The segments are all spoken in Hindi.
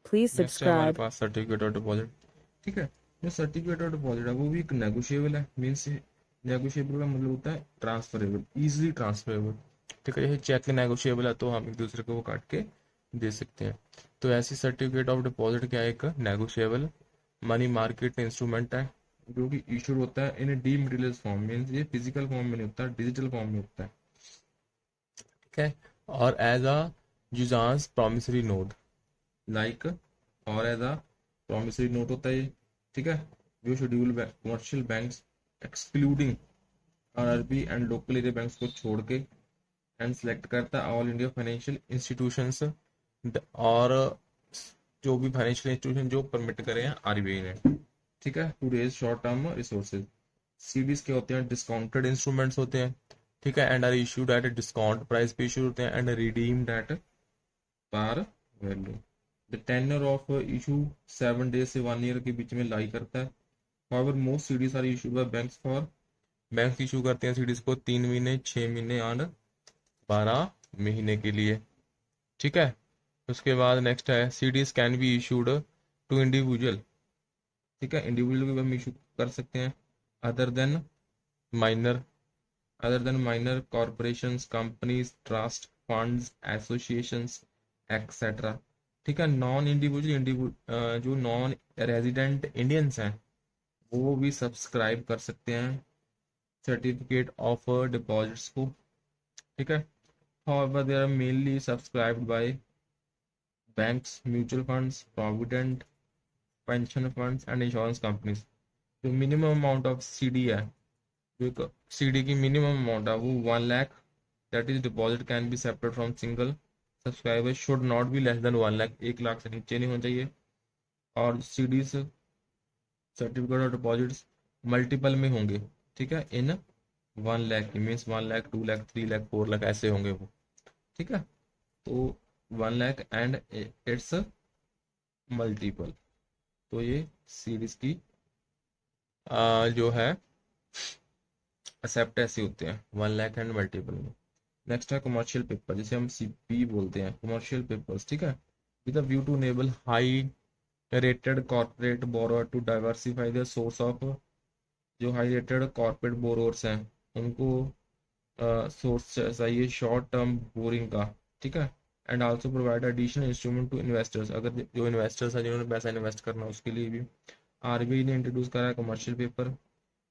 Please नेक्स्ट है हमारे subscribe. Pass certificate of deposit. ठीक है, जो सर्टिफिकेट ऑफ डिपॉजिट है वो भी एक नेगोशिएबल है, मीन्स नेगोशिएबल का मतलब होता है ट्रांसफरेबल, इजीली ट्रांसफरेबल। ठीक है, जैसे चेक नेगोशिएबल है तो हम एक दूसरे को वो काट के दे सकते हैं। तो ऐसी सर्टिफिकेट ऑफ डिपॉजिट क्या है, एक नेगोशिएबल मनी मार्केट इंस्ट्रूमेंट है जो कि इशूड होता है इन डीमटेरियल फॉर्म, मीन्स ये फिजिकल फॉर्म में नहीं होता, डिजिटल फॉर्म में होता है। ठीक है, और as a usance promissory note, like, और एज अ प्रॉमिसरी नोट होता है ये। ठीक है, जो schedule commercial banks excluding RRB and local area banks को छोड़ के एंड सेलेक्ट करता है ऑल इंडिया फाइनेंशियल इंस्टीट्यूशंस, और जो भी फाइनेंशियल इंस्टीट्यूशन जो परमिट करे हैं आरबीआई ने। ठीक है, to raise short term resources. CDs के होते हैं डिस्काउंटेड इंस्ट्रूमेंट्स होते हैं। ठीक है, and are issued at discount price पे इशू होते हैं and redeemed at par value. The tenure of issue 7 days से 1 year के बीच में लाई करता है। However, most CDs are issued by banks for, bank issue करते हैं सीडीज को 3 महीने, 6 महीने और 12 महीने के लिए। ठीक है, उसके बाद नेक्स्ट है CDs can be issued to individual. ठीक है, इंडिविजुअल भी हम इशू कर सकते हैं, other than minor, other than minor corporations, companies, trust funds, associations etcetera. ठीक है, नॉन इंडिविजुअल जो नॉन रेजिडेंट इंडियंस हैं वो भी सब्सक्राइब कर सकते हैं सर्टिफिकेट ऑफ डिपॉजिट्स को। ठीक है, however they are mainly subscribed by banks, mutual funds, provident pension funds and insurance companies। जो मिनिमम अमाउंट ऑफ सीडी है, जो सीडी की मिनिमम अमाउंट है वो 1 lakh, that is deposit can be separate from single subscriber should not be less than 1 lakh, 1 lakh से नीचे नहीं होना चाहिए। और CDs certificate of deposits multiple में होंगे। ठीक है, इन 1 लाख की मीन्स 1 लाख, 2 लाख, 3 लाख, 4 लाख ऐसे होंगे वो। ठीक है, तो 1 लाख एंड इट्स मल्टीपल। तो ये सीरीज की जो है एक्सेप्ट ऐसे होते हैं 1 लाख एंड मल्टीपल में। नेक्स्ट है कमर्शियल पेपर, जिसे हम सीपी बोलते हैं, कमर्शियल पेपर्स। ठीक है, with a view to enable high rated corporate borrower to diversify the source of, जो हाई रेटेड कॉर्पोरेट बोरोअर्स हैं उनको सोर्स चाहिए शॉर्ट टर्म बोरिंग का। ठीक है, and also provide additional instrument to investors, अगर जो इन्वेस्टर्स हैं जिन्होंने पैसा इन्वेस्ट करना है उसके लिए भी आरबीआई ने इंट्रोड्यूस करा है कमर्शियल पेपर।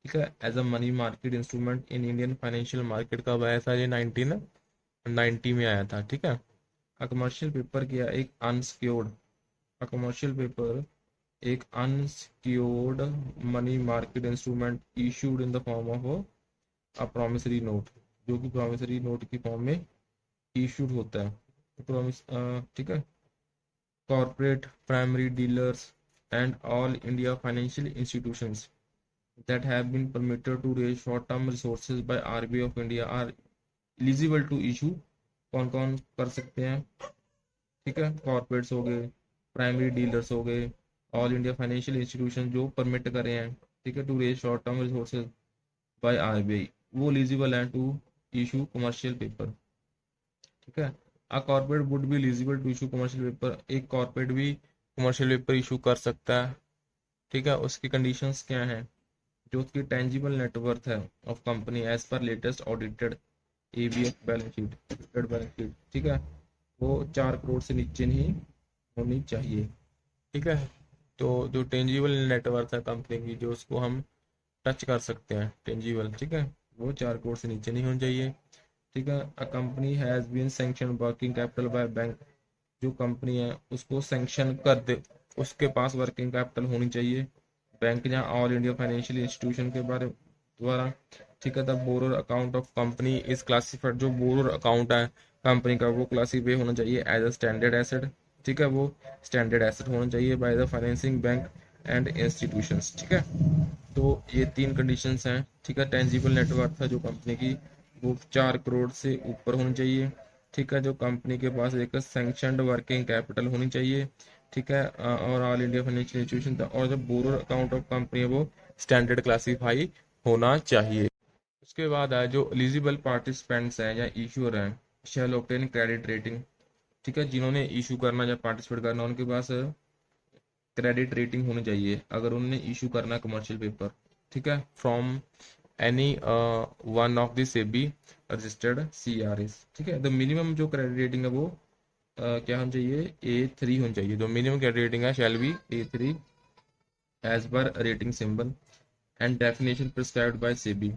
ठीक है, as a money market instrument in Indian financial market कब आया था, ये 1990 में आया था। ठीक है, अ कमर्शियल पेपर किया एक अनसिक्योर्ड, अ कमर्शियल पेपर एक unsecured money market instrument issued in the form of a promissory note, जो कि प्रॉमिसरी नोट की फॉर्म में इशूड होता है प्रॉमिस। ठीक है, corporate primary dealers and all India financial institutions that have been permitted to raise short-term resources by RBI of India are eligible to issue। कौन कौन कर सकते हैं? ठीक है, कॉर्पोरेट्स हो गए, प्राइमरी डीलर्स हो गए, ऑल इंडिया फाइनेंशियल इंस्टीट्यूशन जो परमिट करे हैं। ठीक है, to raise short term resources by RBI, वो एलिजिबल हैं टू इशू कमर्शियल पेपर। ठीक है, a corporate would be eligible to issue commercial paper, एक कॉर्पोरेट भी कमर्शियल पेपर इशू कर सकता है। ठीक है, उसकी कंडीशंस क्या हैं? जो उसकी टेंजिबल नेटवर्थ है of company as per latest audited ABF balance sheet, audited balance sheet. ठीक है, वो 4 करोड़ से नीचे नहीं होनी चाहिए। ठीक है, तो जो टेंजिबल नेटवर्थ है कंपनी की, जो उसको हम टच कर सकते हैं टेंजिबल, ठीक है, वो 4 करोड़ से नीचे नहीं होनी चाहिए। ठीक है, a company has been sanction working capital by bank, जो कंपनी है उसको सैंक्शन कर दे, उसके पास वर्किंग कैपिटल होनी चाहिए बैंक या ऑल इंडिया फाइनेंशियल इंस्टीट्यूशन के बारे द्वारा। ठीक है, the borrower account of company is classified, जो बोरोर अकाउंट है कंपनी का वो क्लासीफाई होना चाहिए एज अ स्टैंडर्ड एसेट। ठीक है, वो स्टैंडर्ड एसेट होना चाहिए by the financing bank and institutions. ठीक है, तो ये 3 कंडीशंस हैं। ठीक है, टेंजिबल नेटवर्थ है जो कंपनी की वो 4 करोड़ से ऊपर होनी चाहिए। ठीक है, जो कंपनी के पास एक सैंक्शनड वर्किंग कैपिटल होनी चाहिए। ठीक है, और ऑल इंडिया फाइनेंशियल इंस्टीट्यूशन और जो बोरो अकाउंट ऑफ कंपनी है वो स्टैंडर्ड क्लासीफाई होना चाहिए। उसके बाद है जो एलिजिबल पार्टिसिपेंट्स हैं या इशूर हैं शैल ऑब्टेन क्रेडिट रेटिंग। ठीक है, जिन्होंने इशू करना या पार्टिसिपेट करना उनके पास क्रेडिट रेटिंग होनी चाहिए अगर उन्होंने इशू करना है कमर्शियल पेपर, ठीक है, from any one of the SEBI registered CRAs, ठीक है। द मिनिमम जो क्रेडिट रेटिंग है वो क्या होनी चाहिए, A3 होनी चाहिए। जो मिनिमम क्रेडिट रेटिंग है shall be A3 as per rating symbol and definition prescribed by SEBI.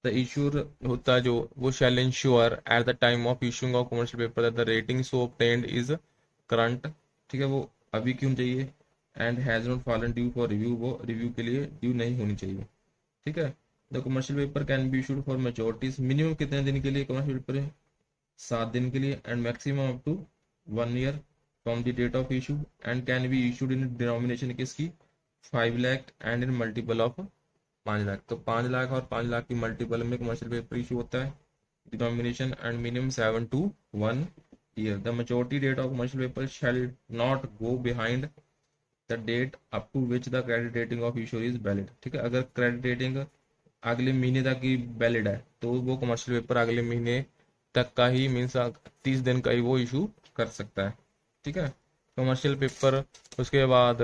The issuer होता है जो, वो shall ensure at the time of issuing of commercial paper that the rating so obtained is current, ठीक है, वो अभी क्यों चाहिए, and has not fallen due for review, वो रिव्यू के लिए ड्यू नहीं होनी चाहिए, ठीक है। The commercial paper can be issued for maturities, minimum कितने दिन के लिए कमर्शियल पेपर है, 7 दिन के लिए, and maximum up to 1 year from the date of issue, and can be issued in denomination किसकी, 5 lakh and in multiple of 5 lakh. तो 5 लाख और 5 लाख की मल्टीपल में कमर्शियल पेपर इशू होता है, denomination and minimum 7 to 1 year. The maturity date of commercial paper shall not go behind the date up to which the credit rating of issue is valid, ठीक है। अगर क्रेडिट रेटिंग अगले महीने तक ही वैलिड है तो वो कमर्शियल पेपर अगले महीने तक का ही मीन्स 30 दिन का ही वो इशू कर सकता है, ठीक है। कमर्शियल पेपर उसके बाद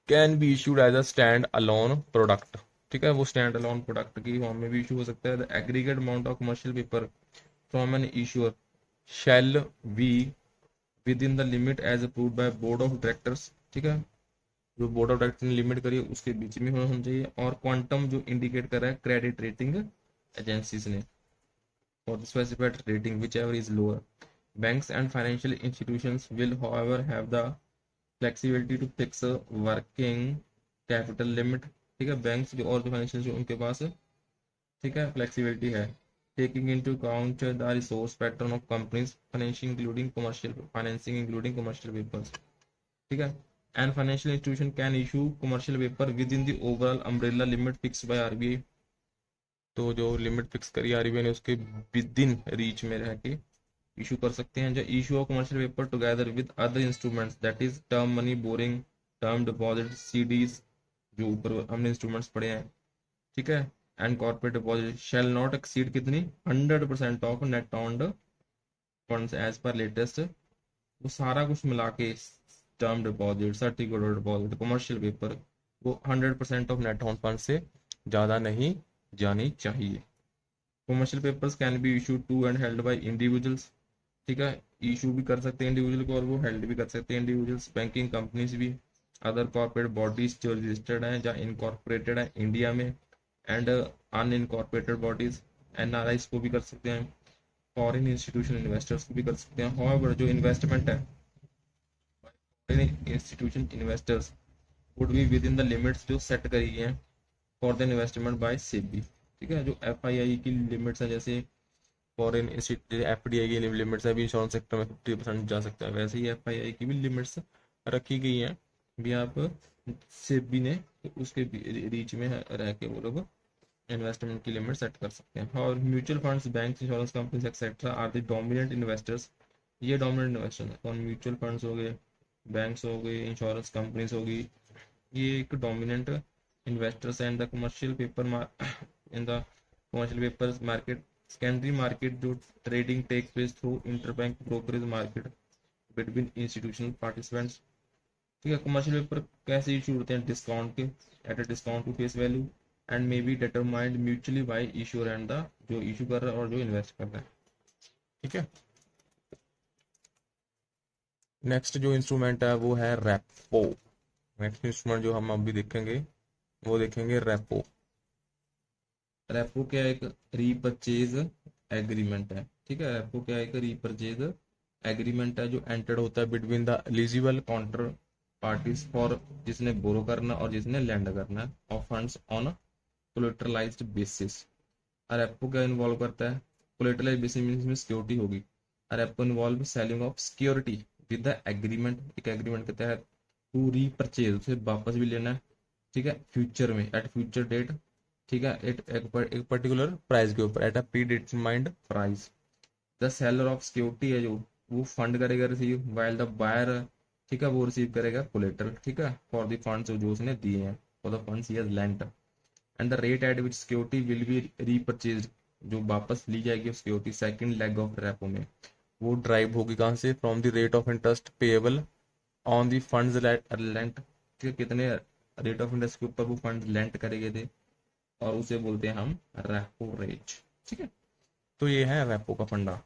can be issued as a stand alone product, ठीक है, वो स्टैंड अलोन प्रोडक्ट की फॉर्म में भी इशू हो सकता है। The aggregate amount of commercial paper from an issuer shall be with in the limit as approved by board of directors, ठीक है, जो बोर्ड ऑफ डायरेक्टर ने लिमिट करी है उसके बीच में होना चाहिए। और क्वांटम जो इंडिकेट कर रहा है क्रेडिट रेटिंग एजेंसीज ने for the specified rating which ever is lower. Banks and financial institutions will however have the flexibility to fix a working capital limit, ठीक है। बैंक्स जो और जो फाइनेंशियल जो उनके पास, ठीक है, फ्लेक्सिबिलिटी है, taking into account the resource pattern of companies financing including commercial financing including commercial papers, ठीक है। And financial institution can issue commercial paper with in the overall umbrella limit fix by RBI, तो जो लिमिट फिक्स करी RBI ने उसके विद इन रीच में रह के इशू कर सकते हैं। जो issue of commercial paper together with other instruments that is term money borrowing, term deposit, CDs, जो ऊपर हमने इंस्ट्रूमेंट्स पढ़े हैं, ठीक है, and corporate deposit shall not exceed कितनी, 100% of net on funds as per latest, वो सारा कुछ मिला के term deposit, certificate deposit, commercial paper, वो 100% ऑफ नेट ऑन फंड से ज़्यादा नहीं जानी चाहिए। Commercial papers can be issue to and held by individuals, ठीक है, इशू भी कर सकते हैं इंडिविजुअल को और वो हेल्ड भी कर सकते हैं इंडिविजुअल्स। बैंकिंग कंपनीज भी, अदर कॉर्पोरेट बॉडीज जो रजिस्टर्ड हैं या इनकॉर्पोरेटेड है इंडिया में, एंड अनइनकॉर्पोरेटेड बॉडीज, NRIs को भी कर सकते हैं, फॉरेन इंस्टीट्यूशन इन्वेस्टर्स को भी कर सकते हैं। हाउएवर जो इन्वेस्टमेंट है, foreign institution investors would be with in the limits जो सेट करी गई हैं for the investment by SEBI, ठीक है। जो FII की लिमिट्स है, जैसे फॉरेन FDI की लिमिट्स है, अभी इंश्योरेंस सेक्टर में 50% जा सकता है, वैसे ही FII की भी लिमिट्स रखी गई हैं भी आप सेबी ने, तो उसके रीच में रह के वो लोग इन्वेस्टमेंट की लिमिट सेट कर सकते हैं। और mutual funds, bank, insurance companies etcetera are the dominant investors, ये डोमिनेंट इन्वेस्टर्स हैं कौन, म्यूचुअल फंड्स हो गए, बैंक्स हो गए, इंश्योरेंस कंपनीज होगी, ये एक dominant investors and the commercial paper in the commercial papers market, secondary market जो trading take place through interbank brokerage market between institutional participants, ठीक है। कमर्शियल पेपर कैसे इशू होते हैं, डिस्काउंट के, at a discount to face value, and may be determined mutually by issuer and the, जो इशू कर रहा है और जो इन्वेस्ट कर रहा है, ठीक है। नेक्स्ट जो इंस्ट्रूमेंट है वो है रेपो। नेक्स्ट इंस्ट्रूमेंट जो हम अभी देखेंगे वो देखेंगे रेपो। रेपो क्या है, एक रीपरचेज एग्रीमेंट है, ठीक है। रेपो क्या है, एक रीपरचेज एग्रीमेंट है जो एंटर्ड होता है between the eligible counter parties for, जिसने बोरो करना और जिसने लैंड करना है, of funds on collateralized basis. Repo क्या इन्वॉल्व करता है, कोलेटरलाइज्ड बेसिस मींस में सिक्योरिटी होगी। Repo involve selling of security with the agreement, एक एग्रीमेंट के तहत टू रीपरचेज, उसे वापस भी लेना है, ठीक है, फ्यूचर में, एट फ्यूचर डेट, ठीक है, एक पर्टिकुलर प्राइस के ऊपर, at a pre determined price. The seller of security है जो, वो फंड करेगा रिसीव, वाइल द बायर, ठीक है, वो रिसीव करेगा कोलेटरल, ठीक है, फॉर द फंड्स जो उसने दिए हैं, for the funds he has lent, and the rate at which security will be repurchase, जो वापस ली जाएगी security second leg of repo में, वो ड्राइव होगी कहाँ से, from the rate of interest payable on the funds lent, ठीक है, कितने रेट ऑफ इंटरेस्ट के ऊपर वो फंड लेंट करे गए थे, और उसे बोलते हैं हम रेपो रेट, ठीक है। तो ये है रेपो का फंडा।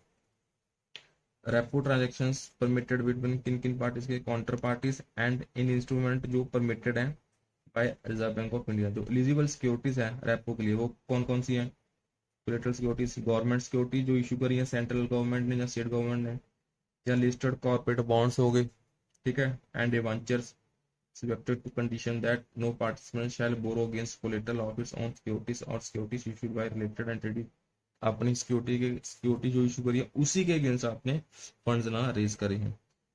रेपो ट्रांजेक्शन्स परमिटेड बिटवीन किन किन पार्टीज के, counter parties and in instrument जो परमिटेड है by Reserve Bank of India. जो एलिजिबल सिक्योरिटीज है रेपो के लिए वो कौन कौन सी हैं? कोलेटरल सिक्योरिटीज, गवर्नमेंट सिक्योरिटी जो इशू करी है सेंट्रल गवर्नमेंट ने या स्टेट गवर्नमेंट ने, या लिस्टेड कॉर्पोरेट बॉन्ड्स हो गए, ठीक है, and debentures subjected to condition that no participant shall borrow against collateral of its own securities or securities issued by related entity। अपनी सिक्योरिटी जो इशू करी है उसी के अगेंस्ट आपने फंड्स ना रेज करे हैं,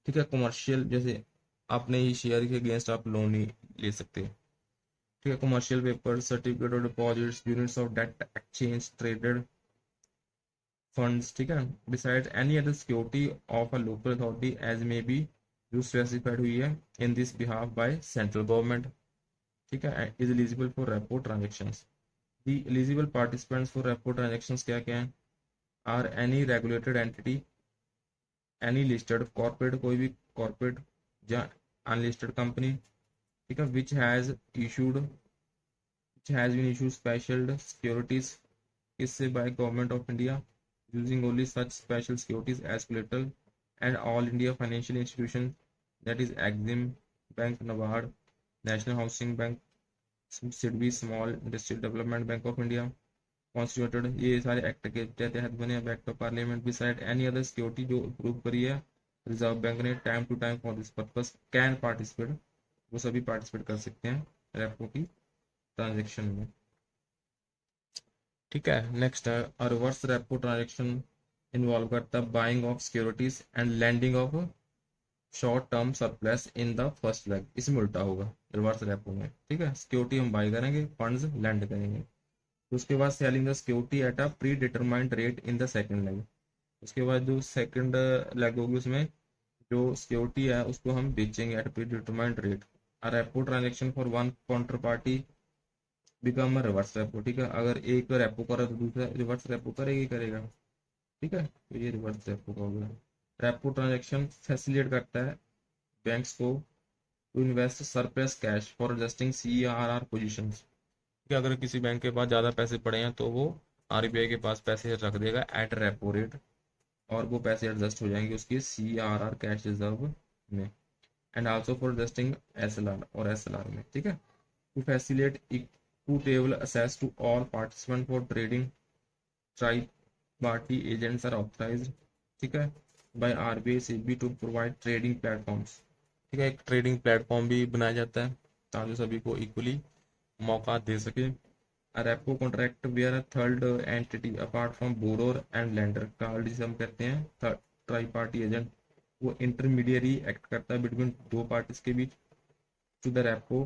ठीक है। कमर्शियल जैसे अपने ही शेयर के अगेंस्ट आप लोन नहीं ले सकते, ठीक है। Commercial paper, certificate of deposits, units of debt exchange traded funds, ठीक है, besides any other security of a local authority as may be जो स्पेसिफाइड हुई है in this behalf by central government, ठीक है, is eligible for repo transactions. The eligible participants for repo transactions क्या क्या हैं? Are any regulated entity, any listed corporate, कोई भी कॉर्पोरेट या अनलिस्टेड कंपनी, ठीक है, which has been issued special securities इससे by government of India using only such special securities as collateral, and all India financial institution, that is Exim Bank, NABARD, National Housing Bank, SIDBI, Small Industrial Development Bank of India constituted, ये सारे एक्ट के तहत बने हैं। Act of parliament besides any other security जो अप्रूव करी है रिजर्व बैंक ने time to time for this purpose can participate, वो सभी पार्टिसिपेट कर सकते हैं रेपो की ट्रांजेक्शन में, ठीक है। नेक्स्ट है रिवर्स रेपो ट्रांजेक्शन, इन्वॉल्व करता है buying of securities and lending of short term surplus in the first leg, इसमें उल्टा होगा रिवर्स रेपो में, ठीक है। सिक्योरिटी हम बाई करेंगे, फंड्स लैंड करेंगे, तो उसके बाद selling the security at a pre determined rate in the second leg, उसके बाद जो सेकंड लेग होगी उसमें जो सिक्योरिटी है उसको हम बेचेंगे at pre determined rate. A repo transaction for one counter party become reverse repo, ठीक है, अगर एक रेपो करा तो दूसरा रिवर्स रेपो करेगा, ठीक है, तो ये रिवर्स रेपो का हो गया। रेपो ट्रांजेक्शन फैसिलिटेट करता है बैंक्स को to invest surplus cash for adjusting CRR positions, कि अगर किसी बैंक के पास ज़्यादा पैसे पड़े हैं तो वो RBI के पास पैसे रख देगा एट रेपो रेट, और वो पैसे एडजस्ट हो जाएंगे उसकी CRR कैश रिजर्व में, and also for adjusting SLR और SLR में, ठीक है। To facilitate equitable access to all participant for trading, tri party agents are authorised, ठीक है, by RBI SEBI to provide trading platforms, ठीक है, एक ट्रेडिंग प्लेटफॉर्म भी बनाया जाता है ताकि सभी को इक्वली मौका दे सके। A repo contract where a third entity apart from borrower and lender का जिसे हम कहते हैं ट्राई पार्टी एजेंट, वो इंटरमीडियरी एक्ट करता है बिटवीन दो पार्टीज के बीच, to the repo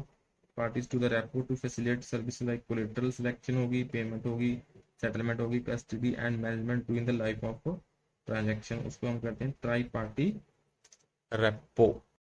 parties to the repo to facilitate service like collateral selection होगी, पेमेंट होगी, सेटलमेंट होगी, custody and management during the life of transaction, उसको हम कहते हैं ट्राई पार्टी रेपो।